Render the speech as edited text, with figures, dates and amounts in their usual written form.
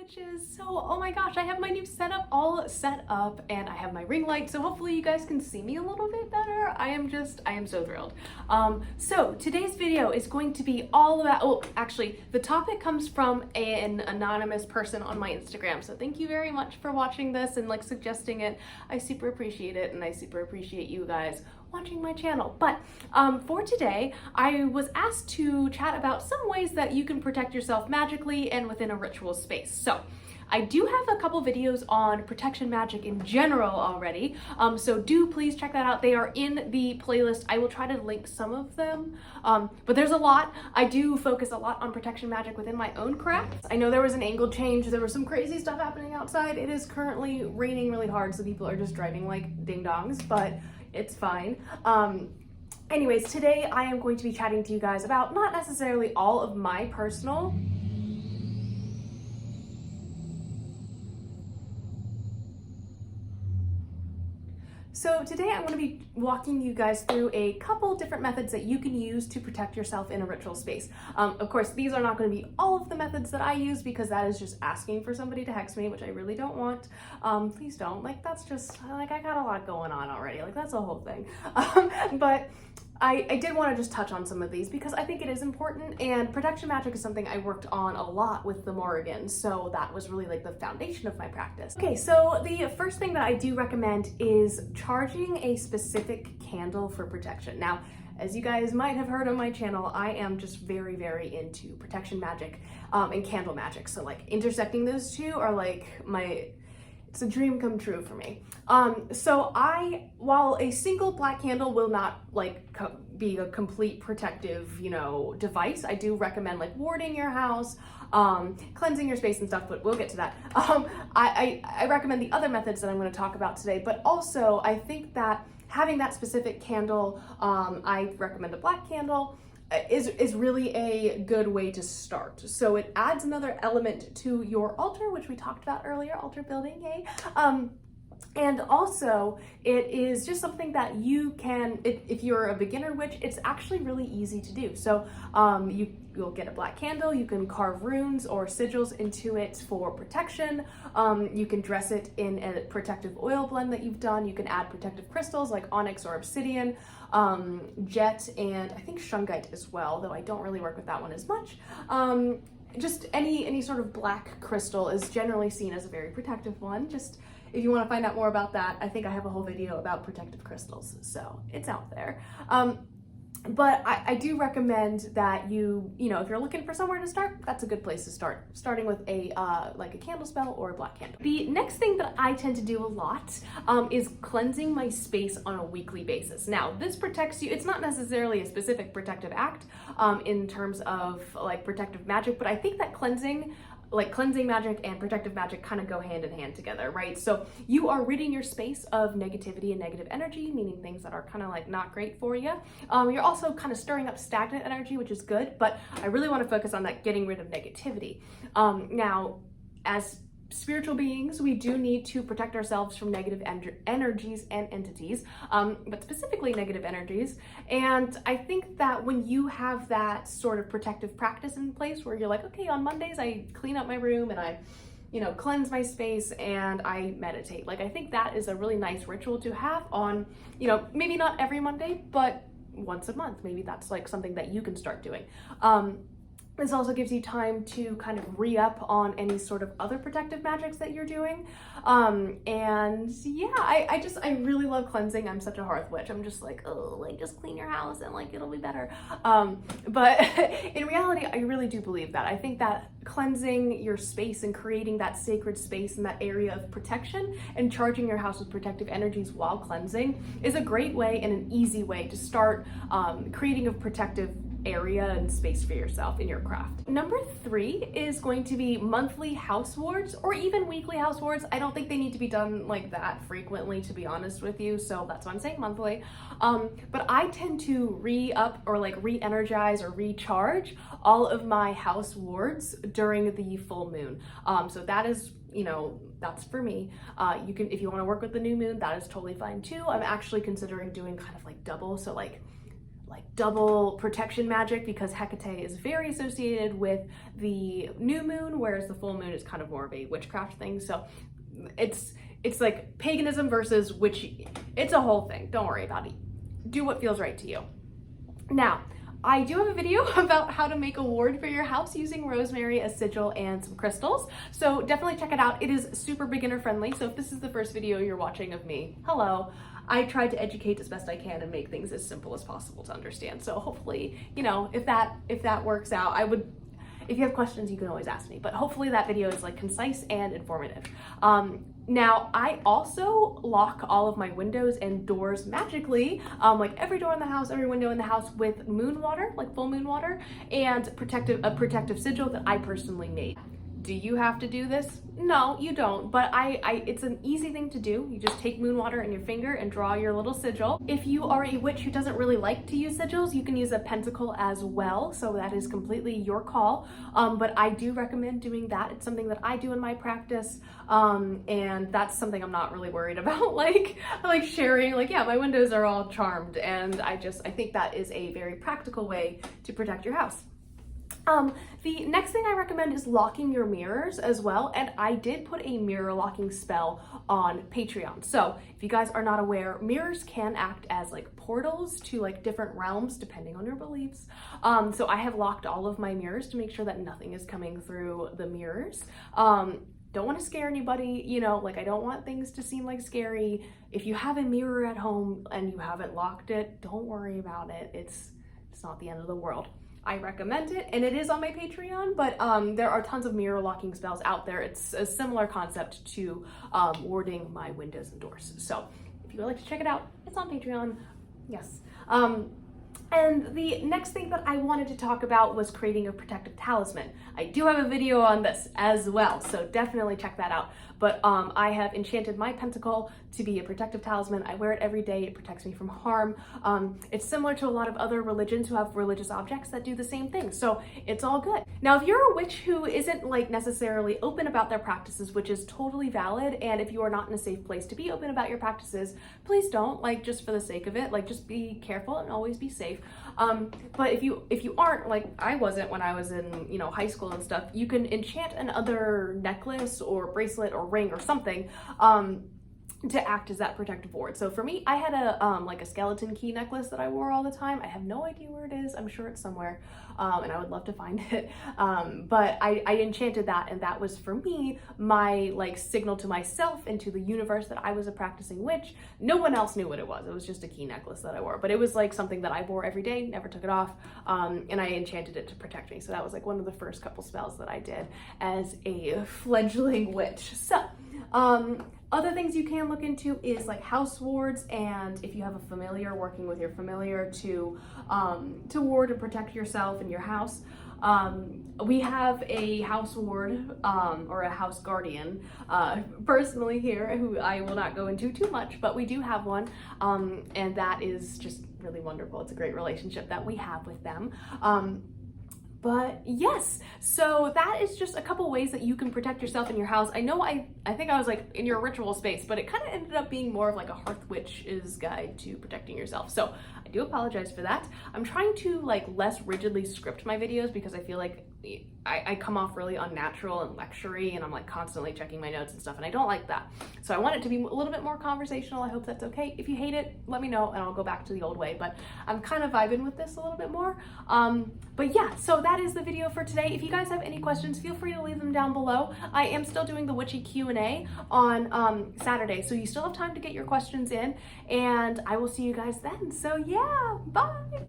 witches. So, oh my gosh, I have my new setup all set up and I have my ring light, so hopefully you guys can see me a little bit better. I am so thrilled. So today's video is going to be all about, oh, actually the topic comes from an anonymous person on my Instagram. So thank you very much for watching this and like suggesting it. I super appreciate it, and I super appreciate you guys watching my channel. But for today, I was asked to chat about some ways that you can protect yourself magically and within a ritual space. So I do have a couple videos on Protection Magic in general already, so do please check that out. They are in the playlist. I will try to link some of them, but there's a lot. I do focus a lot on Protection Magic within my own craft. I know there was an angle change. There was some crazy stuff happening outside. It is currently raining really hard, so people are just driving like ding-dongs, but it's fine. Anyways, today I am going to be chatting to you guys about not necessarily all of my personal So today I'm going to be walking you guys through a couple different methods that you can use to protect yourself in a ritual space. Of course, these are not going to be all of the methods that I use because that is just asking for somebody to hex me, which I really don't want. Please don't. Like, that's just, like, I got a lot going on already. Like, that's a whole thing. But I did want to just touch on some of these because I think it is important, and Protection Magic is something I worked on a lot with the Morrigans, so that was really like the foundation of my practice. Okay, so the first thing that I do recommend is charging a specific candle for protection. Now, as you guys might have heard on my channel, I am just very, very into Protection Magic and candle magic. So like intersecting those two are like it's a dream come true for me. So while a single black candle will not like be a complete protective, device, I do recommend like warding your house, cleansing your space and stuff, but we'll get to that. I recommend the other methods that I'm going to talk about today, but also I think that having that specific candle, I recommend a black candle, is really a good way to start. So it adds another element to your altar, which we talked about earlier, altar building, yay. And also it is just something that you can, if you're a beginner witch, it's actually really easy to do. So you'll get a black candle, you can carve runes or sigils into it for protection. You can dress it in a protective oil blend that you've done. You can add protective crystals like onyx or obsidian, jet, and I think shungite as well, though I don't really work with that one as much. Just any sort of black crystal is generally seen as a very protective one. Just if you want to find out more about that, I think I have a whole video about protective crystals, so it's out there. But I do recommend that if you're looking for somewhere to start, that's a good place to start, starting with like a candle spell or a black candle. The next thing that I tend to do a lot is cleansing my space on a weekly basis. Now, this protects you. It's not necessarily a specific protective act in terms of like protective magic, but I think that cleansing magic and protective magic kind of go hand in hand together, right? So you are ridding your space of negativity and negative energy, meaning things that are kind of like not great for you. You're also kind of stirring up stagnant energy, which is good, but I really want to focus on that getting rid of negativity. Now, as spiritual beings, we do need to protect ourselves from negative energies and entities, but specifically negative energies. And I think that when you have that sort of protective practice in place where you're like, okay, on Mondays I clean up my room and I cleanse my space and I meditate. Like, I think that is a really nice ritual to have on, maybe not every Monday, but once a month. Maybe that's like something that you can start doing. This also gives you time to kind of re-up on any sort of other protective magics that you're doing. And yeah, I really love cleansing. I'm such a hearth witch. I'm just like, oh, like just clean your house and like it'll be better. But in reality, I really do believe that. I think that cleansing your space and creating that sacred space in that area of protection and charging your house with protective energies while cleansing is a great way and an easy way to start creating a protective area and space for yourself in your craft. Number 3 is going to be monthly house wards or even weekly house wards. I don't think they need to be done like that frequently, to be honest with you, so that's why I'm saying monthly. But I tend to re-up or like re-energize or recharge all of my house wards during the full moon. So that is, that's for me. You can, if you want to work with the new moon, that is totally fine too. I'm actually considering doing kind of like double, so like like double protection magic, because Hecate is very associated with the new moon, whereas the full moon is kind of more of a witchcraft thing. So it's like paganism versus witch. It's a whole thing. Don't worry about it. Do what feels right to you. Now, I do have a video about how to make a ward for your house using rosemary, a sigil, and some crystals. So definitely check it out. It is super beginner friendly. So if this is the first video you're watching of me, hello. I tried to educate as best I can and make things as simple as possible to understand. So hopefully, you know, if that works out, if you have questions, you can always ask me, but hopefully that video is like concise and informative. Now, I also lock all of my windows and doors magically, like every door in the house, every window in the house, with moon water, like full moon water, and a protective sigil that I personally made. Do you have to do this? No, you don't, but it's an easy thing to do. You just take moon water in your finger and draw your little sigil. If you are a witch who doesn't really like to use sigils, you can use a pentacle as well, so that is completely your call. But I do recommend doing that. It's something that I do in my practice, and that's something I'm not really worried about, like sharing, like, yeah, my windows are all charmed, and I think that is a very practical way to protect your house. The next thing I recommend is locking your mirrors as well, and I did put a mirror locking spell on Patreon. So if you guys are not aware, mirrors can act as like portals to like different realms depending on your beliefs. So I have locked all of my mirrors to make sure that nothing is coming through the mirrors. Don't want to scare anybody, you know, like I don't want things to seem like scary. If you have a mirror at home and you haven't locked it, don't worry about it. It's not the end of the world. I recommend it, and it is on my Patreon, but there are tons of mirror locking spells out there. It's a similar concept to warding my windows and doors. So if you would like to check it out, it's on Patreon. Yes. And the next thing that I wanted to talk about was creating a protective talisman. I do have a video on this as well, so definitely check that out. But I have enchanted my pentacle to be a protective talisman. I wear it every day. It protects me from harm. It's similar to a lot of other religions who have religious objects that do the same thing, so it's all good. Now, if you're a witch who isn't like necessarily open about their practices, which is totally valid, and if you are not in a safe place to be open about your practices, please don't, like, just for the sake of it, like, just be careful and always be safe. But if you aren't, like I wasn't when I was in, you know, high school and stuff, you can enchant another necklace or bracelet or ring or something to act as that protective ward. So for me, I had like a skeleton key necklace that I wore all the time. I have no idea where it is. I'm sure it's somewhere, and I would love to find it. But I enchanted that, and that was for me my like signal to myself and to the universe that I was a practicing witch. No one else knew what it was. It was just a key necklace that I wore, but it was like something that I wore every day, never took it off, and I enchanted it to protect me. So that was like one of the first couple spells that I did as a fledgling witch. So other things you can look into is like house wards, and if you have a familiar, working with your familiar to ward and protect yourself and your house. We have a house ward or a house guardian personally here, who I will not go into too much, but we do have one, and that is just really wonderful. It's a great relationship that we have with them. But yes, so that is just a couple ways that you can protect yourself in your house. I know I think I was like in your ritual space, but it kind of ended up being more of like a hearth witch's guide to protecting yourself. So I do apologize for that. I'm trying to like less rigidly script my videos because I feel like I come off really unnatural and lectury, and I'm like constantly checking my notes and stuff, and I don't like that. So I want it to be a little bit more conversational. I hope that's okay. If you hate it, let me know and I'll go back to the old way, but I'm kind of vibing with this a little bit more. But yeah, so that is the video for today. If you guys have any questions, feel free to leave them down below. I am still doing the witchy Q&A on Saturday, so you still have time to get your questions in, and I will see you guys then. So yeah, bye!